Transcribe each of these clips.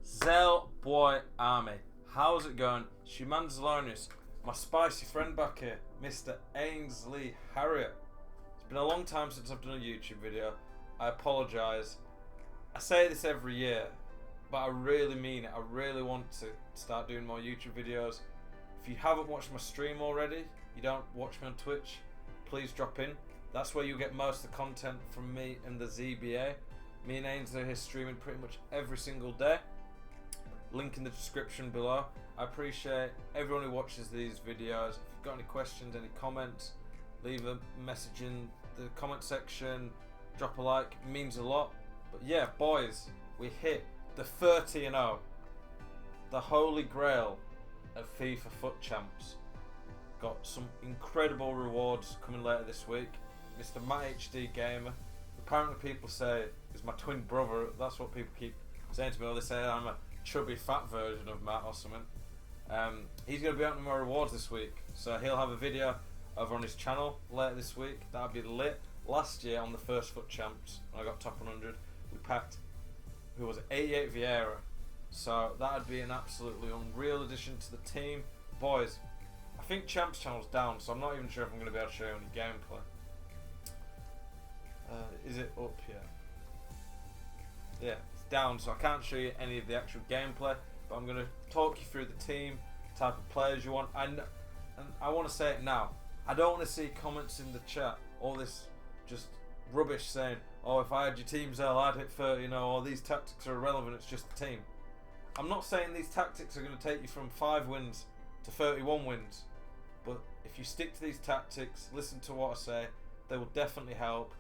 Zel Boy Army, how's it going? It's your man Zelonius, my spicy friend back here, Mr. Ainsley Harriet. It's been a long time since I've done a YouTube video. I apologise. I say this every year, but I really mean it. I really want to start doing more YouTube videos. If you haven't watched my stream already, you don't watch me on Twitch, please drop in. That's where you'll get most of the content from me and the ZBA. Me and Ainsley are here streaming pretty much every single day. Link in the description below. I appreciate everyone who watches these videos. If you've got any questions, any comments, leave a message in the comment section. Drop a like, it means a lot. But yeah, boys, we hit the 30-0. The holy grail of FIFA Foot Champs. Got some incredible rewards coming later this week. Mr. Matt HD Gamer, apparently people say is my twin brother. That's what people keep saying to me. Or they say I'm a chubby fat version of Matt or something. He's going to be out in my rewards this week, so he'll have a video over on his channel later this week. That'll be lit. Last year on the first Foot Champs, when I got top 100, we packed, who was it, 88 Vieira. So that'd be an absolutely unreal addition to the team. Boys, I think Champs channel's down, so I'm not even sure if I'm going to be able to show you any gameplay. Is it up yet? Yeah, it's down, so I can't show you any of the actual gameplay, but I'm going to talk you through the team, type of players you want, and I want to say it now. I don't want to see comments in the chat, all this just rubbish saying, oh, if I had your team Zell, I'd hit 30, or these tactics are irrelevant, it's just the team. I'm not saying these tactics are going to take you from 5 wins to 31 wins, but if you stick to these tactics, listen to what I say, they will definitely help.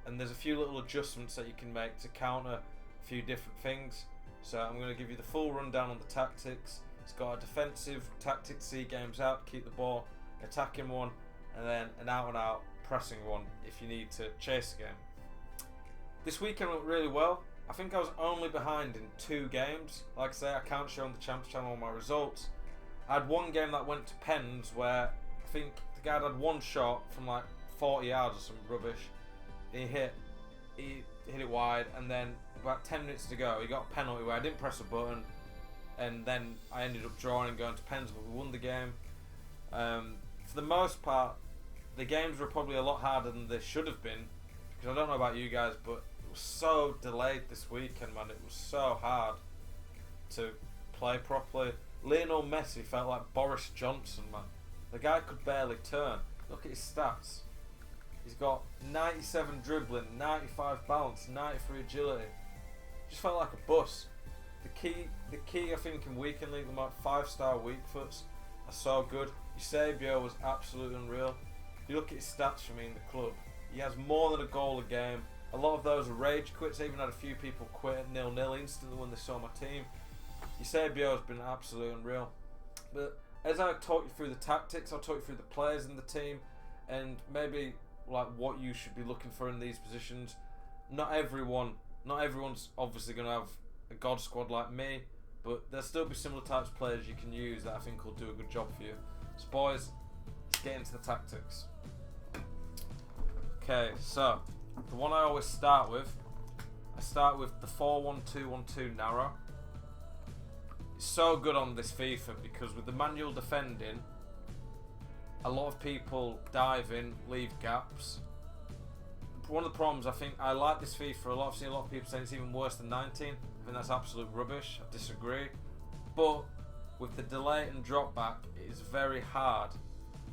And there's a few little adjustments that you can make to counter a few different things. So I'm going to give you the full rundown on the tactics. It's got a defensive tactic to see games out, keep the ball, attacking one, and then an out and out pressing one if you need to chase a game. This weekend went really well. I think I was only behind in 2 games. Like I say, I can't show on the Champs channel all my results. I had one game that went to pens where I think the guy had one shot from like 40 yards or some rubbish. He hit it wide, and then about 10 minutes to go, he got a penalty where I didn't press a button, and then I ended up drawing and going to pens, but we won the game. For the most part, the games were probably a lot harder than they should have been, because I don't know about you guys, but it was so delayed this weekend, man. It was so hard to play properly. Lionel Messi felt like Boris Johnson, man. The guy could barely turn. Look at his stats. He's got 97 dribbling, 95 balance, 93 agility. Just felt like a bus. The key I think in weekend league, like 5-star weak foots are so good. Eusebio was absolutely unreal. You look at his stats for me in the club. He has more than a goal a game. A lot of those are rage quits. I even had a few people quit at 0-0 instantly when they saw my team. Eusebio has been absolutely unreal. But as I talk you through the tactics, I'll talk you through the players in the team, and maybe like what you should be looking for in these positions. Not everyone's obviously going to have a god squad like me, but there'll still be similar types of players you can use that I think will do a good job for you. So boys, let's get into the tactics. Okay, so the one I always start with, the 4-1-2-1-2 narrow. It's so good on this FIFA because with the manual defending, a lot of people dive in, leave gaps. One of the problems, I think, I like this FIFA I've seen a lot of people saying it's even worse than 19. I think that's absolute rubbish. I disagree. But with the delay and drop back, it is very hard,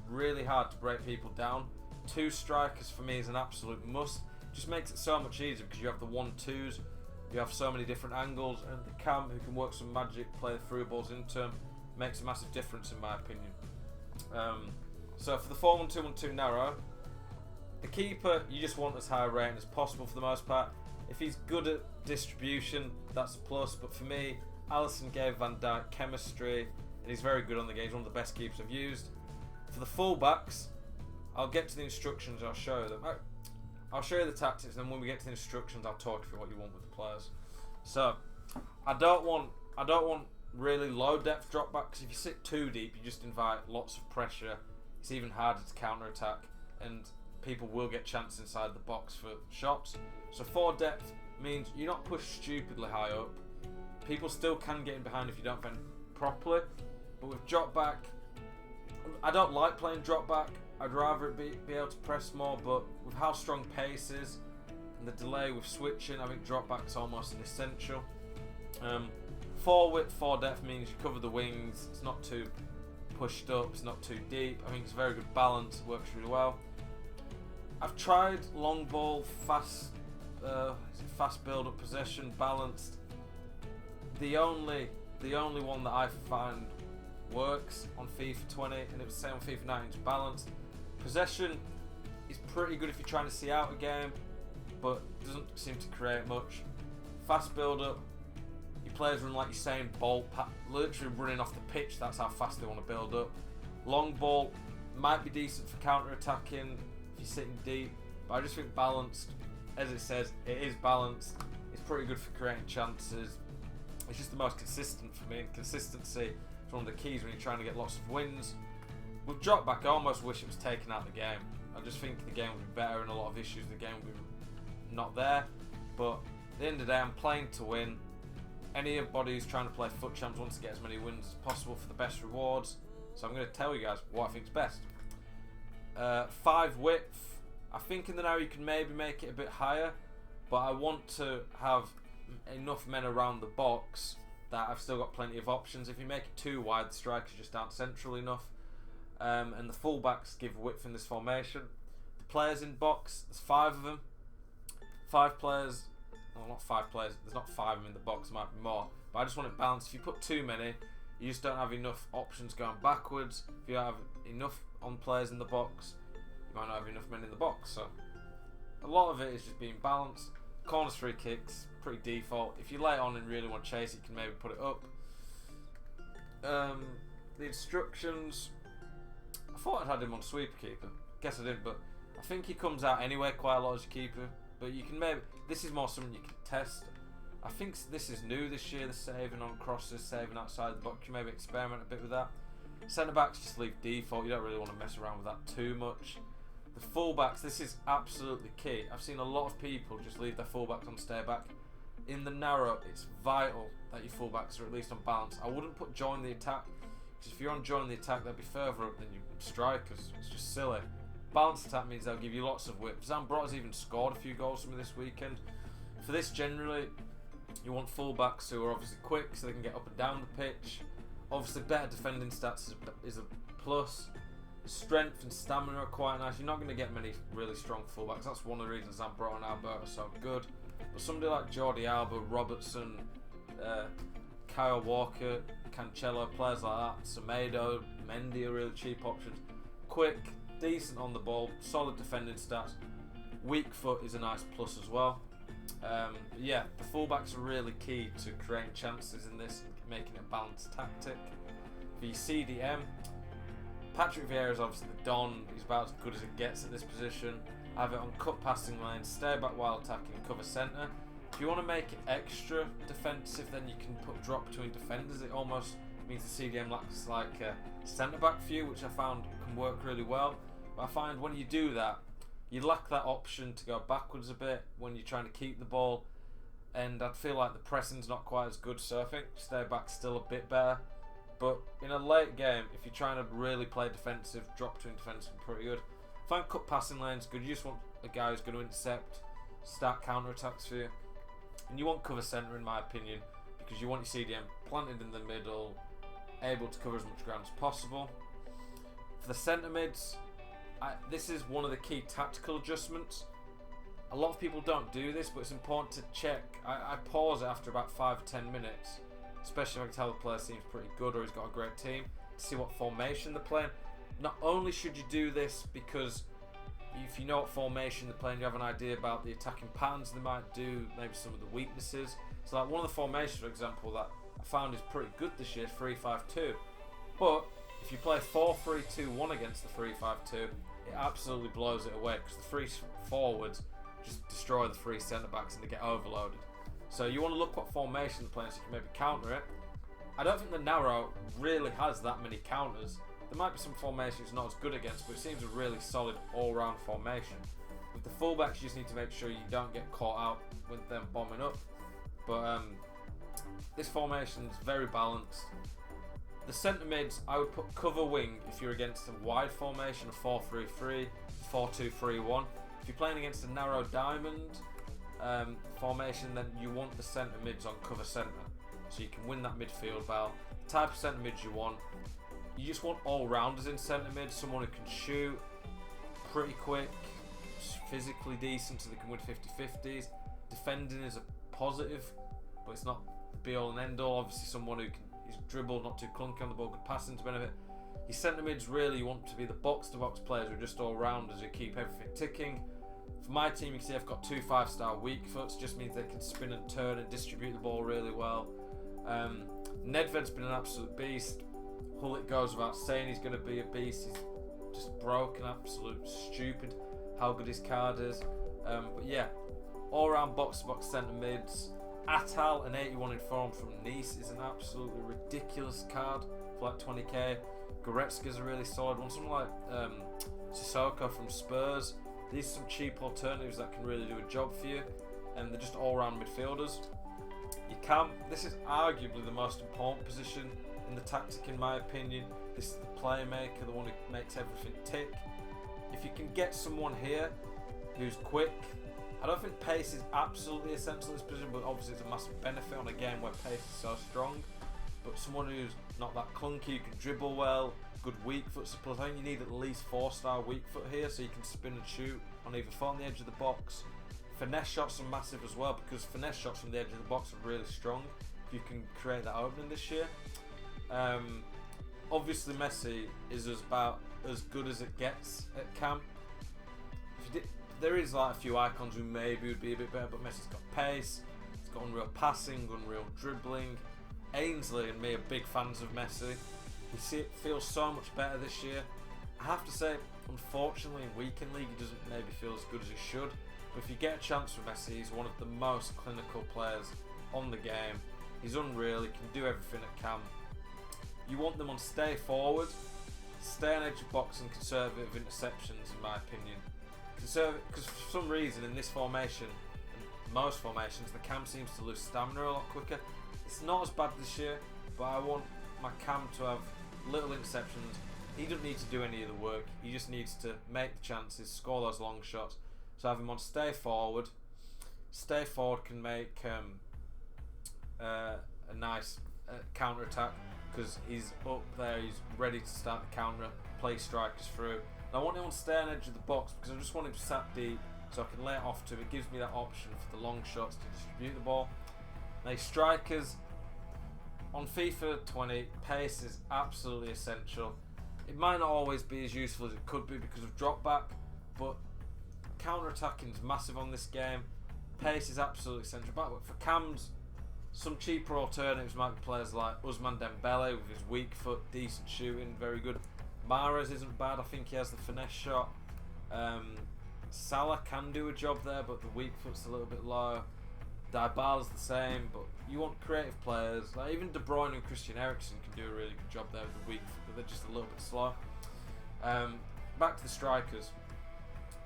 really hard to break people down. 2 strikers for me is an absolute must. It just makes it so much easier because you have the 1-2s, you have so many different angles, and the Cam who can work some magic, play the through balls into him, makes a massive difference in my opinion. So for the 4-1-2-1-2 narrow, the keeper you just want as high a rating as possible for the most part. If he's good at distribution, that's a plus, but for me, Alisson gave Van Dijk chemistry, and he's very good on the game. He's one of the best keepers I've used. For the fullbacks, I'll get to the instructions, I'll show them. I'll show you the tactics, and then when we get to the instructions, I'll talk through what you want with the players. So, I don't want really low depth drop back, because if you sit too deep, you just invite lots of pressure. It's even harder to counter attack, and people will get chance inside the box for shots. So 4 depth means you're not pushed stupidly high up. People still can get in behind if you don't defend properly. But with drop back, I don't like playing drop back. I'd rather it be able to press more, but with how strong pace is and the delay with switching, I think drop back's almost an essential. 4 width, 4 depth means you cover the wings. It's not too pushed up, it's not too deep. I think it's a very good balance, it works really well. I've tried long ball, fast build up possession, balanced. The only one that I find works on FIFA 20, and it was the same on FIFA 19, is balanced. Possession is pretty good if you're trying to see out a game, but doesn't seem to create much. Fast build up, your players run like Usain Bolt, literally running off the pitch. That's how fast they want to build up. Long ball might be decent for counter attacking if you're sitting deep, but I just think balanced, as it says, it is balanced. It's pretty good for creating chances. It's just the most consistent for me, and consistency is one of the keys when you're trying to get lots of wins. With drop back, I almost wish it was taken out of the game. I just think the game would be better, and a lot of issues the game would be not there. But at the end of the day, I'm playing to win. Anybody who's trying to play FUT Champs wants to get as many wins as possible for the best rewards. So I'm going to tell you guys what I think is best. 5 width. I think in the now you can maybe make it a bit higher, but I want to have enough men around the box that I've still got plenty of options. If you make it too wide, the strikers just aren't central enough. And the fullbacks give width in this formation. The players in box, there's 5 of them. 5 players, well, not 5 players, there's not 5 of them in the box, there might be more. But I just want it balanced. If you put too many, you just don't have enough options going backwards. If you have enough on players in the box, you might not have enough men in the box. So a lot of it is just being balanced. Corners, free kicks, pretty default. If you lay it on and really want to chase it, you can maybe put it up. The instructions, I thought I'd had him on sweeper keeper. Guess I didn't, but I think he comes out anyway quite a lot as a keeper. But you can maybe, this is more something you can test. I think this is new this year, the saving on crosses, saving outside the box. You maybe experiment a bit with that. Centre backs just leave default. You don't really want to mess around with that too much. The fullbacks, this is absolutely key. I've seen a lot of people just leave their fullbacks on stay back. In the narrow, it's vital that your fullbacks are at least on balance. I wouldn't put join the attack, because if you're on join the attack, they'll be further up than your strikers. It's just silly. Balanced attack means they'll give you lots of width. Zambrotta's even scored a few goals for me this weekend. For this, generally, you want fullbacks who are obviously quick, so they can get up and down the pitch. Obviously, better defending stats is a plus. Strength and stamina are quite nice. You're not going to get many really strong fullbacks. That's one of the reasons Zambrotta and Alberta are so good. But somebody like Jordi Alba, Robertson, Kyle Walker, Cancelo, players like that, Semedo, Mendy are really cheap options. Quick, decent on the ball, solid defending stats. Weak foot is a nice plus as well. Yeah, the fullbacks are really key to creating chances in this and making a balanced tactic. For your CDM, Patrick Vieira is obviously the Don. He's about as good as it gets at this position. I have it on cut passing lanes, stay back while attacking, cover centre. If you want to make it extra defensive, then you can put drop between defenders. It almost means the CDM lacks like a centre back view, which I found can work really well. But I find when you do that, you lack that option to go backwards a bit when you're trying to keep the ball, and I feel like the pressing's not quite as good. So I think stay back's still a bit better. But in a late game, if you're trying to really play defensive, drop between defensive, pretty good. Find cut passing lanes good. You just want a guy who's going to intercept, start counter attacks for you, and you want cover centre in my opinion, because you want your CDM planted in the middle, able to cover as much ground as possible. For the centre mids, this is one of the key tactical adjustments. A lot of people don't do this, but it's important to check. I pause it after about 5 or 10 minutes, especially if I can tell the player seems pretty good or he's got a great team, to see what formation they're playing. Not only should you do this because if you know what formation they're playing, you have an idea about the attacking patterns they might do, maybe some of the weaknesses. So like one of the formations, for example, that I found is pretty good this year, 3-5-2. But if you play 4-3-2-1 against the 3-5-2, it absolutely blows it away, because the 3 forwards just destroy the 3 centre-backs and they get overloaded. So you want to look what formation they're playing so you can maybe counter it. I don't think the narrow really has that many counters. There might be some formations it's not as good against, but it seems a really solid all-round formation. With the fullbacks, you just need to make sure you don't get caught out with them bombing up. But this formation is very balanced. The centre mids, I would put cover wing if you're against a wide formation, a 4-3-3, 4-2-3-1. If you're playing against a narrow diamond formation, then you want the centre mids on cover centre, so you can win that midfield battle. The type of centre mids you want, you just want all-rounders in centre mid, someone who can shoot, pretty quick, physically decent, so they can win 50-50s. Defending is a positive, but it's not be all and end all. Obviously, someone who can dribble, not too clunky on the ball, good passing to benefit. Your centre mids really you want to be the box-to-box players who are just all-rounders who keep everything ticking. For my team, you can see I've got 2 5-star weak foots, just means they can spin and turn and distribute the ball really well. Nedved's been an absolute beast. Hullet goes without saying he's going to be a beast. He's just broken, absolute stupid how good his card is. But yeah, all-round box-to-box centre mids. Atal, an 81 in form from Nice, is an absolutely ridiculous card for like 20k. Goretzka's a really solid one. Someone like Sissoko from Spurs. These are some cheap alternatives that can really do a job for you, and they're just all-round midfielders. You can. This is arguably the most important position in the tactic, in my opinion. This is the playmaker, the one who makes everything tick. If you can get someone here who's quick, I don't think pace is absolutely essential in this position, but obviously it's a massive benefit on a game where pace is so strong. But someone who's not that clunky, who can dribble well, good weak foot support. I think you need at least 4-star weak foot here, so you can spin and shoot on either foot on the edge of the box. Finesse shots are massive as well, because finesse shots from the edge of the box are really strong if you can create that opening this year. Obviously Messi is about as good as it gets at camp. There is like a few icons who maybe would be a bit better, but Messi's got pace, he's got unreal passing, unreal dribbling. Ainsley and me are big fans of Messi. We see it feels so much better this year. I have to say, unfortunately in Weekend League he doesn't maybe feel as good as he should, but if you get a chance for Messi, he's one of the most clinical players on the game. He's unreal, he can do everything at camp. You want them on stay forward, stay on edge of box and conservative interceptions, in my opinion. Because for some reason in this formation, and most formations, the cam seems to lose stamina a lot quicker. It's not as bad this year, but I want my cam to have little interceptions. He doesn't need to do any of the work, he just needs to make the chances, score those long shots. So have him on stay forward. Stay forward can make a nice counter attack, because he's up there, he's ready to start the counter, play strikers through. And I want him on stay on edge of the box because I just want him sat deep so I can lay it off to him. It gives me that option for the long shots to distribute the ball. Now strikers, on FIFA 20, pace is absolutely essential. It might not always be as useful as it could be because of drop back, but counter attacking is massive on this game. Pace is absolutely essential. But for cams, some cheaper alternatives might be players like Ousmane Dembele with his weak foot, decent shooting, very good. Mahrez isn't bad, I think he has the finesse shot. Salah can do a job there, but the weak foot's a little bit low. Dybala's the same, but you want creative players. Like even De Bruyne and Christian Eriksen can do a really good job there with the weak foot, but they're just a little bit slow. Back to the strikers.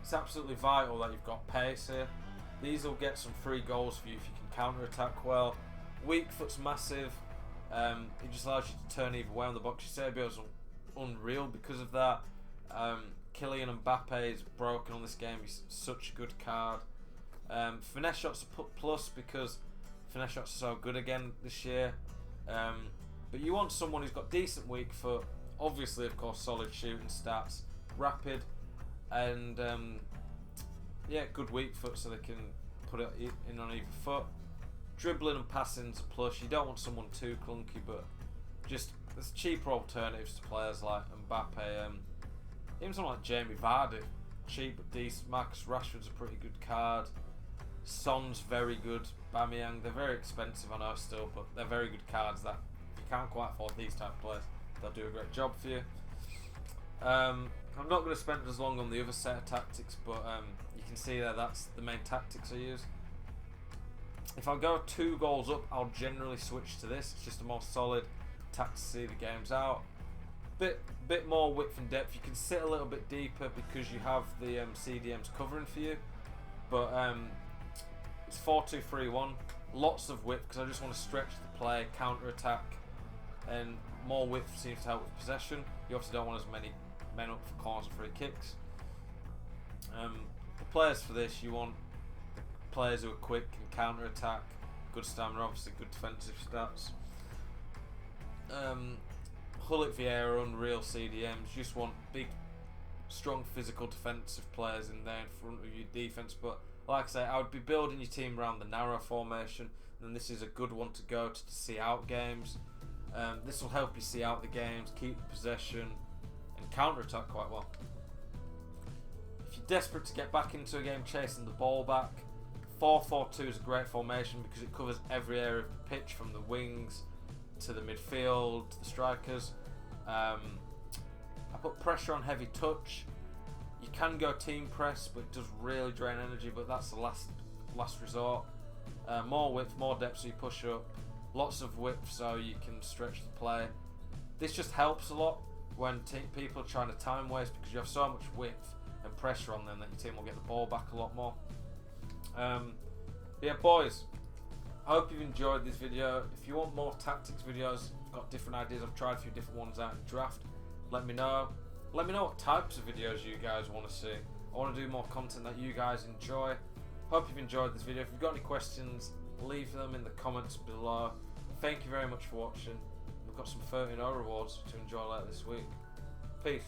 It's absolutely vital that you've got pace here. These will get some free goals for you if you can counter attack well. Weak foot's massive. It just allows you to turn either way on the box. Eusebio's unreal because of that. Kylian Mbappe is broken on this game. He's such a good card. Finesse shots are put plus because finesse shots are so good again this year. But you want someone who's got decent weak foot, obviously of course solid shooting stats, rapid, and yeah, good weak foot so they can put it in on either foot. Dribbling and passing's a plus. You don't want someone too clunky, but just there's cheaper alternatives to players like Mbappe. Even someone like Jamie Vardy, cheap but decent. Marcus Rashford's a pretty good card. Son's very good. Bamiyang, they're very expensive I know still, but they're very good cards that if you can't quite afford these type of players, they'll do a great job for you. I'm not going to spend as long on the other set of tactics, but you can see there that's the main tactics I use. If I go 2 goals up, I'll generally switch to this. It's just a more solid tact to see the games out. Bit more width and depth. You can sit a little bit deeper because you have the CDMs covering for you. But it's 4-2-3-1. lots of width because I just want to stretch the play, counter attack, and more width seems to help with possession. You obviously don't want as many men up for corners and free kicks. The players for this, you want players who are quick and counter attack, good stamina, obviously good defensive stats. Hulk, Vieira, Unreal CDMs, you just want big, strong physical defensive players in there in front of your defense. But like I say, I would be building your team around the narrow formation, and this is a good one to go to see out games. This will help you see out the games, keep possession, and counter attack quite well. If you're desperate to get back into a game chasing the ball back, 4-4-2 is a great formation because it covers every area of the pitch from the wings to the midfield to the strikers. I put pressure on heavy touch. You can go team press, but it does really drain energy, but that's the last resort. More width, more depth so you push up. Lots of width so you can stretch the play. This just helps a lot when people are trying to time waste because you have so much width and pressure on them that your team will get the ball back a lot more. Yeah, boys, I hope you've enjoyed this video. If you want more tactics videos, I've got different ideas. I've tried a few different ones out in draft. Let me know. Let me know what types of videos you guys want to see. I want to do more content that you guys enjoy. Hope you've enjoyed this video. If you've got any questions, leave them in the comments below. Thank you very much for watching. We've got some 13 rewards to enjoy later this week. Peace.